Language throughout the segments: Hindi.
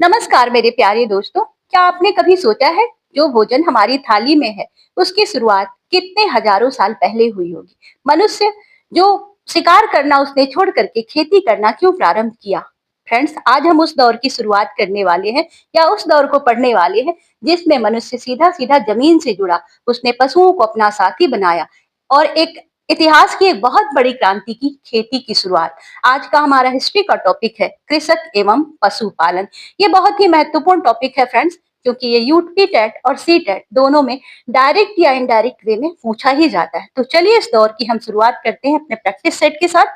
नमस्कार मेरे प्यारे दोस्तों, क्या आपने कभी सोचा है जो भोजन हमारी थाली में है, उसकी शुरुआत कितने हजारों साल पहले हुई होगी? मनुष्य जो शिकार करना उसने छोड़ करके खेती करना क्यों प्रारंभ किया? फ्रेंड्स, आज हम उस दौर की शुरुआत करने वाले हैं या उस दौर को पढ़ने वाले हैं जिसमें मनुष्य सीधा-सीधा जमीन से जुड़ा, उसने पशुओं को अपना साथी बनाया और एक इतिहास की एक बहुत बड़ी क्रांति की खेती की शुरुआत। आज का हमारा हिस्ट्री का टॉपिक है कृषक एवं पशुपालन। ये बहुत ही महत्वपूर्ण टॉपिक है फ्रेंड्स, क्योंकि ये यूपी टेट और सी टेट दोनों में डायरेक्ट या इनडायरेक्ट वे में पूछा ही जाता है। तो चलिए इस दौर की हम शुरुआत करते हैं अपने प्रैक्टिस सेट के साथ।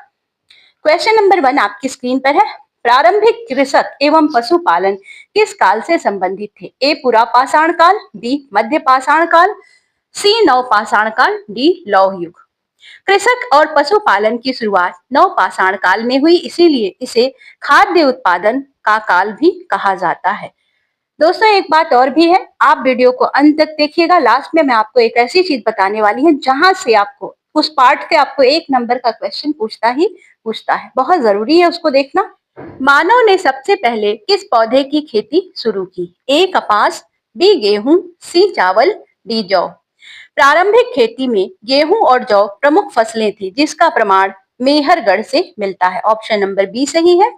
क्वेश्चन नंबर 1 आपकी स्क्रीन पर है। प्रारंभिक कृषक एवं पशुपालन किस काल से संबंधित थे? ए पुरा पाषाण काल, बी मध्य पाषाण काल, सी नव पाषाण काल, डी लौह युग। कृषक और पशुपालन की शुरुआत नवपाषाण काल में हुई, इसीलिए इसे खाद्य उत्पादन का काल भी कहा जाता है। दोस्तों, एक बात और भी है, आप वीडियो को अंत तक देखिएगा। लास्ट में मैं आपको एक ऐसी चीज बताने वाली हूँ जहां से आपको उस पार्ट से आपको 1 नंबर का क्वेश्चन पूछता है। बहुत जरूरी है उसको देखना। मानव ने सबसे पहले किस पौधे की खेती शुरू की? ए कपास, बी गेहूं, सी चावल, डी जौ। प्रारंभिक खेती में गेहूं और जौ प्रमुख फसलें थी, जिसका प्रमाण मेहरगढ़ से मिलता है। ऑप्शन नंबर बी सही है।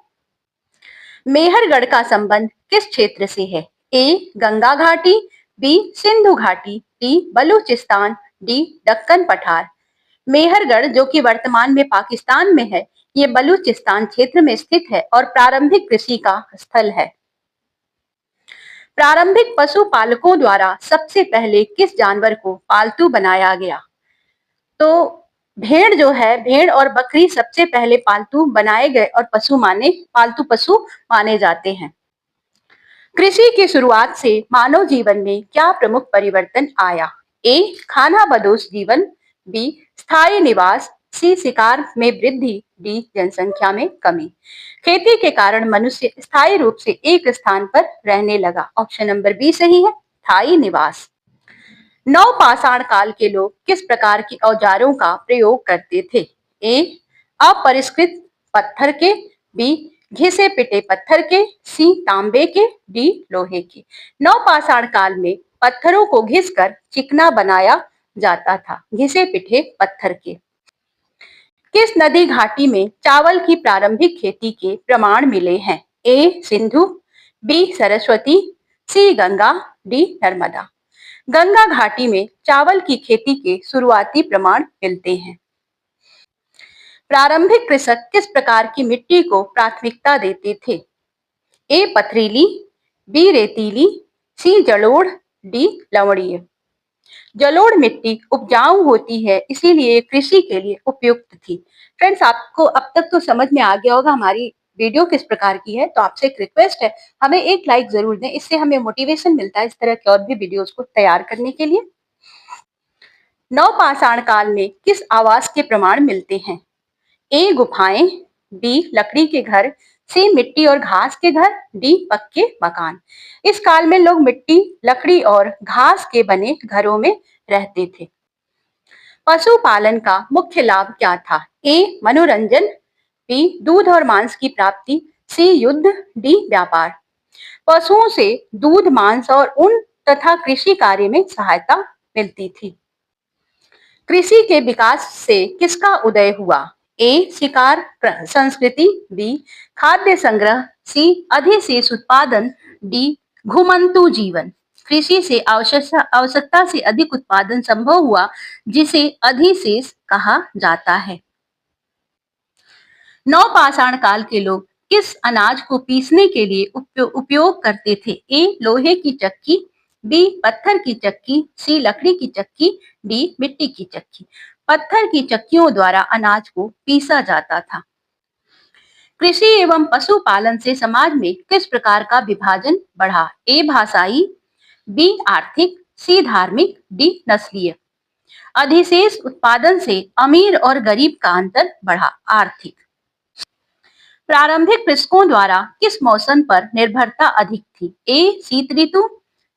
मेहरगढ़ का संबंध किस क्षेत्र से है? ए गंगा घाटी, बी सिंधु घाटी, डी बलूचिस्तान, डी दक्कन पठार। मेहरगढ़ जो कि वर्तमान में पाकिस्तान में है, ये बलूचिस्तान क्षेत्र में स्थित है और प्रारंभिक कृषि का स्थल है। प्रारंभिक पशुपालकों द्वारा सबसे पहले किस जानवर को पालतू बनाया गया? तो भेड़ जो है, भेड़ और बकरी सबसे पहले पालतू बनाए गए और पालतू पशु माने जाते हैं। कृषि की शुरुआत से मानव जीवन में क्या प्रमुख परिवर्तन आया? ए खानाबदोश जीवन, बी स्थायी निवास, सी शिकार में वृद्धि, डी जनसंख्या में कमी। खेती के कारण मनुष्य स्थायी रूप से एक स्थान पर रहने लगा। ऑप्शन नंबर बी सही है, स्थायी निवास। नवपाषाण काल के लोग किस प्रकार के औजारों का प्रयोग करते थे? ए अपरिष्कृत पत्थर के, बी घिसे पिटे पत्थर के, सी तांबे के, डी लोहे के। नवपाषाण काल में पत्थरों को घिसकर चिकना बनाया जाता था, घिसे पिटे पत्थर के। किस नदी घाटी में चावल की प्रारंभिक खेती के प्रमाण मिले हैं? ए सिंधु, बी सरस्वती, सी गंगा, डी नर्मदा। गंगा घाटी में चावल की खेती के शुरुआती प्रमाण मिलते हैं। प्रारंभिक कृषक किस प्रकार की मिट्टी को प्राथमिकता देते थे? ए पथरीली, बी रेतीली, सी जलोढ़, डी लवणीय। जलोढ़ मिट्टी उपजाऊ होती है, इसीलिए कृषि के लिए उपयुक्त थी। फ्रेंड्स, आपको अब तक तो समझ में आ गया होगा हमारी वीडियो किस प्रकार की है। तो आपसे एक रिक्वेस्ट है, हमें एक लाइक जरूर दें, इससे हमें मोटिवेशन मिलता है इस तरह के और भी वीडियोस को तैयार करने के लिए। नवपाषाण काल में किस आवास के प्रमाण मिलते हैं? ए गुफाएं, बी लकड़ी के घर, सी मिट्टी और घास के घर, डी पक्के मकान। इस काल में लोग मिट्टी, लकड़ी और घास के बने घरों में रहते थे। पशुपालन का मुख्य लाभ क्या था? ए मनोरंजन, बी दूध और मांस की प्राप्ति, सी युद्ध, डी व्यापार। पशुओं से दूध, मांस और ऊन तथा कृषि कार्य में सहायता मिलती थी। कृषि के विकास से किसका उदय हुआ? ए शिकार संस्कृति, बी खाद्य संग्रह, सी अधिशेष उत्पादन, डी घुमंतु जीवन। कृषि से आवश्यकता से अधिक उत्पादन संभव हुआ, जिसे अधिशेष कहा जाता है। नवपाषाण काल के लोग किस अनाज को पीसने के लिए उपयोग करते थे? ए लोहे की चक्की, बी पत्थर की चक्की, सी लकड़ी की चक्की, डी मिट्टी की चक्की। पत्थर की चक्कियों द्वारा अनाज को पीसा जाता था। कृषि एवं पशुपालन से समाज में किस प्रकार का विभाजन बढ़ा? ए भाषाई, बी आर्थिक, सी धार्मिक, डी नस्लीय। अधिशेष उत्पादन से अमीर और गरीब का अंतर बढ़ा। आर्थिक। प्रारंभिक कृषकों द्वारा किस मौसम पर निर्भरता अधिक थी? ए शीत ऋतु,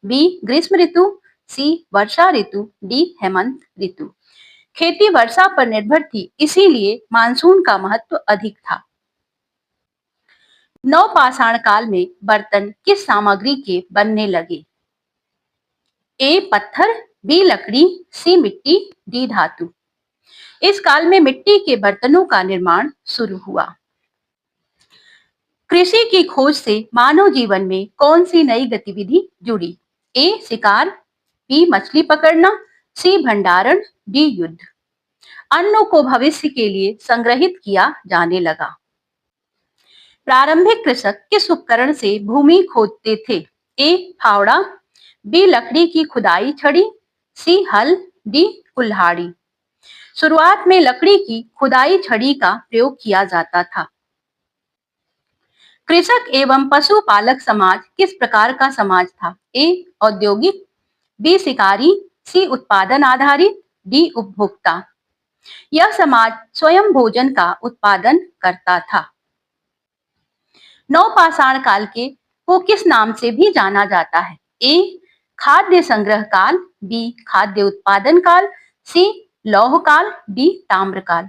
बी ग्रीष्म ऋतु, सी वर्षा ऋतु, डी हेमंत ऋतु। खेती वर्षा पर निर्भर थी, इसीलिए मानसून का महत्व अधिक था। नवपाषाण काल में बर्तन किस सामग्री के बनने लगे? ए पत्थर, बी लकड़ी, सी मिट्टी, डी धातु। इस काल में मिट्टी के बर्तनों का निर्माण शुरू हुआ। कृषि की खोज से मानव जीवन में कौन सी नई गतिविधि जुड़ी? ए शिकार, बी मछली पकड़ना, सी भंडारण, डी युद्ध। अन्नों को भविष्य के लिए संग्रहित किया जाने लगा। प्रारंभिक कृषक किस उपकरण से भूमि खोदते थे? ए फावड़ा, बी लकड़ी की खुदाई छड़ी, सी हल, डी कुल्हाड़ी। शुरुआत में लकड़ी की खुदाई छड़ी का प्रयोग किया जाता था। कृषक एवं पशुपालक समाज किस प्रकार का समाज था? ए औद्योगिक, बी शिकारी, सी उत्पादन आधारित, डी उपभोक्ता। यह समाज स्वयं भोजन का उत्पादन करता था। नवपाषाण काल को किस नाम से भी जाना जाता है? ए खाद्य संग्रह काल, बी खाद्य उत्पादन काल, सी लौह काल, डी ताम्र काल।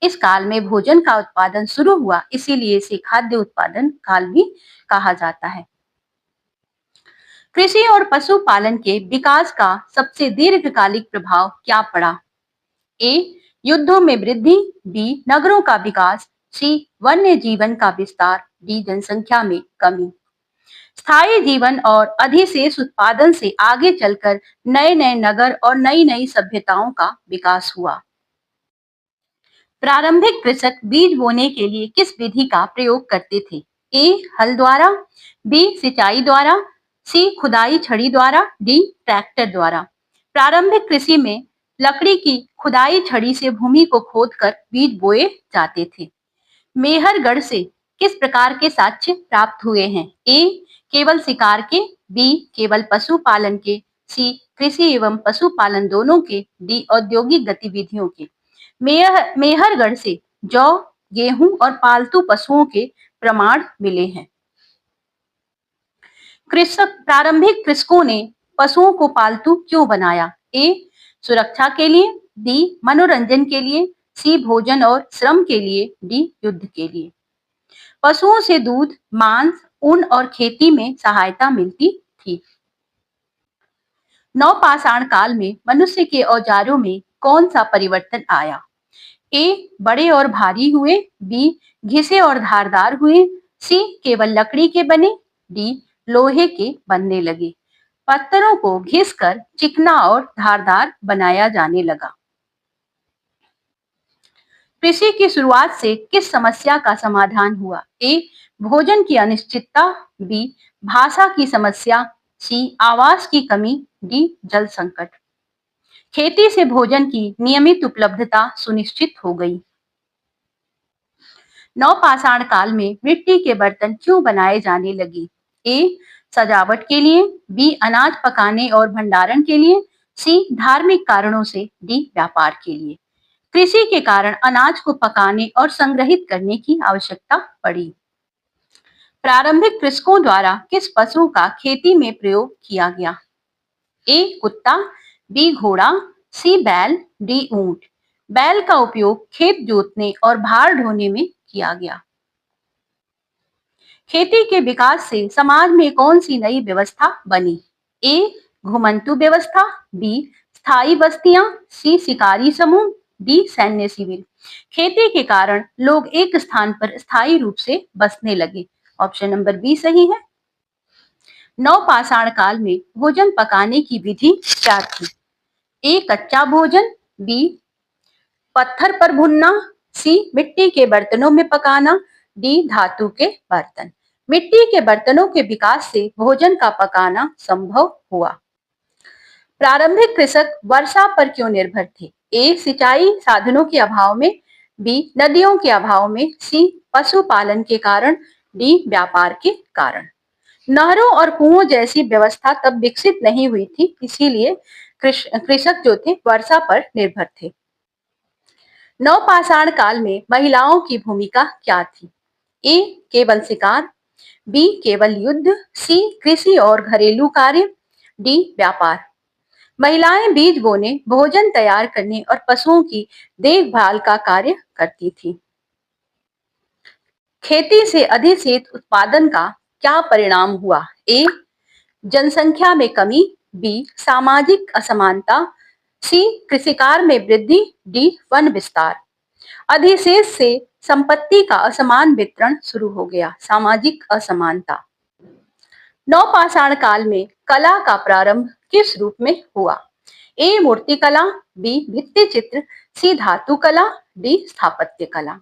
इस काल में भोजन का उत्पादन शुरू हुआ, इसीलिए इसे खाद्य उत्पादन काल भी कहा जाता है। कृषि और पशुपालन के विकास का सबसे दीर्घकालिक प्रभाव क्या पड़ा? ए युद्धों में वृद्धि, बी नगरों का विकास, सी वन्य जीवन का विस्तार, डी जनसंख्या में कमी। स्थायी जीवन और अधिशेष उत्पादन से आगे चलकर नए नए नगर और नई नई सभ्यताओं का विकास हुआ। प्रारंभिक कृषक बीज बोने के लिए किस विधि का प्रयोग करते थे? ए हल द्वारा, बी सिंचाई द्वारा, सी खुदाई छड़ी द्वारा, डी ट्रैक्टर द्वारा। प्रारंभिक कृषि में लकड़ी की खुदाई छड़ी से भूमि को खोदकर बीज बोए जाते थे। मेहरगढ़ से किस प्रकार के साक्ष्य प्राप्त हुए हैं? ए केवल शिकार के, बी केवल पशुपालन के, सी कृषि एवं पशुपालन दोनों के, डी औद्योगिक गतिविधियों के। मेहरगढ़ से जौ, गेहूं और पालतू पशुओं के प्रमाण मिले हैं। प्रारंभिक कृषकों ने पशुओं को पालतू क्यों बनाया? ए सुरक्षा के लिए, बी मनोरंजन के लिए, सी भोजन और श्रम के लिए, डी युद्ध के लिए। पशुओं से दूध, मांस, ऊन और खेती में सहायता मिलती थी। नवपाषाण काल में मनुष्य के औजारों में कौन सा परिवर्तन आया? ए बड़े और भारी हुए, बी घिसे और धारदार हुए, सी केवल लकड़ी के बने, डी लोहे के बनने लगे। पत्थरों को घिसकर चिकना और धारदार बनाया जाने लगा। कृषि की शुरुआत से किस समस्या का समाधान हुआ? ए भोजन की अनिश्चितता, बी भाषा की समस्या, सी आवास की कमी, डी जल संकट। खेती से भोजन की नियमित उपलब्धता सुनिश्चित हो गई। नवपाषाण काल में मिट्टी के बर्तन क्यों बनाए जाने लगे? ए सजावट के लिए, बी अनाज पकाने और भंडारण के लिए, सी धार्मिक कारणों से, डी व्यापार के लिए। कृषि के कारण अनाज को पकाने और संग्रहित करने की आवश्यकता पड़ी। प्रारंभिक कृषकों द्वारा किस पशु का खेती में प्रयोग किया गया? ए कुत्ता, बी घोड़ा, सी बैल, डी ऊंट। बैल का उपयोग खेत जोतने और भार ढोने में किया गया। खेती के विकास से समाज में कौन सी नई व्यवस्था बनी? ए घुमंतु व्यवस्था, बी स्थायी बस्तियां, सी शिकारी समूह, डी सैन्य शिविर। खेती के कारण लोग एक स्थान पर स्थायी रूप से बसने लगे। ऑप्शन नंबर बी सही है। नवपाषाण काल में भोजन पकाने की विधि क्या थी? ए कच्चा भोजन, बी पत्थर पर भुनना, सी मिट्टी के बर्तनों में पकाना, डी धातु के बर्तन। मिट्टी के बर्तनों के विकास से भोजन का पकाना संभव हुआ। प्रारंभिक कृषक वर्षा पर क्यों निर्भर थे? ए सिंचाई साधनों के अभाव में, बी नदियों के अभाव में, सी पशुपालन के कारण, डी व्यापार के कारण। नहरों और कुओं जैसी व्यवस्था तब विकसित नहीं हुई थी, इसीलिए कृषक जो थे वर्षा पर निर्भर थे। नवपाषाण काल में महिलाओं की भूमिका क्या थी? ए केवल शिकार, बी केवल युद्ध, सी कृषि और घरेलू कार्य, डी व्यापार। महिलाएं बीज बोने, भोजन तैयार करने और पशुओं की देखभाल का कार्य करती थी। खेती से अधिशेष उत्पादन का क्या परिणाम हुआ? ए, जनसंख्या में कमी, बी, सामाजिक असमानता, सी, कृषिकार में वृद्धि, डी, वन विस्तार। अधिशेष से संपत्ति का असमान वितरण शुरू हो गया, सामाजिक असमानता। नवपाषाण काल में कला का प्रारंभ किस रूप में हुआ? ए, मूर्ति कला, बी, भित्ति चित्र, सी, धातु कला, डी, स्थापत्य कला।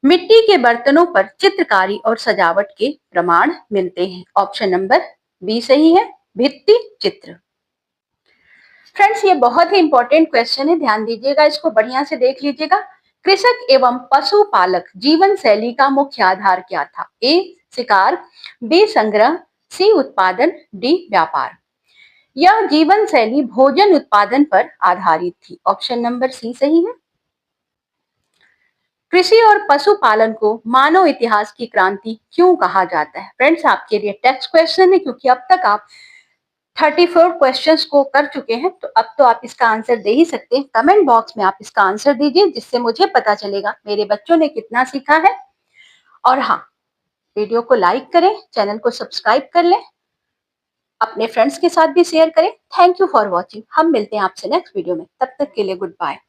मिट्टी के बर्तनों पर चित्रकारी और सजावट के प्रमाण मिलते हैं। ऑप्शन नंबर बी सही है, भित्ति चित्र। फ्रेंड्स, ये बहुत ही इंपॉर्टेंट क्वेश्चन है, ध्यान दीजिएगा, इसको बढ़िया से देख लीजिएगा। कृषक एवं पशुपालक जीवन शैली का मुख्य आधार क्या था? ए, शिकार, बी, संग्रह, सी, उत्पादन, डी, व्यापार। यह जीवन शैली भोजन उत्पादन पर आधारित थी। ऑप्शन नंबर सी सही है। कृषि और पशुपालन को मानव इतिहास की क्रांति क्यों कहा जाता है? फ्रेंड्स, आपके लिए टेक्स्ट क्वेश्चन है, क्योंकि अब तक आप 34 क्वेश्चंस को कर चुके हैं, तो अब तो आप इसका आंसर दे ही सकते हैं। कमेंट बॉक्स में आप इसका आंसर दीजिए, जिससे मुझे पता चलेगा मेरे बच्चों ने कितना सीखा है। और हाँ, वीडियो को लाइक करें, चैनल को सब्सक्राइब कर लें, अपने फ्रेंड्स के साथ भी शेयर करें। Thank you for watching. हम मिलते हैं आपसे नेक्स्ट वीडियो में, तब तक के लिए गुड बाय।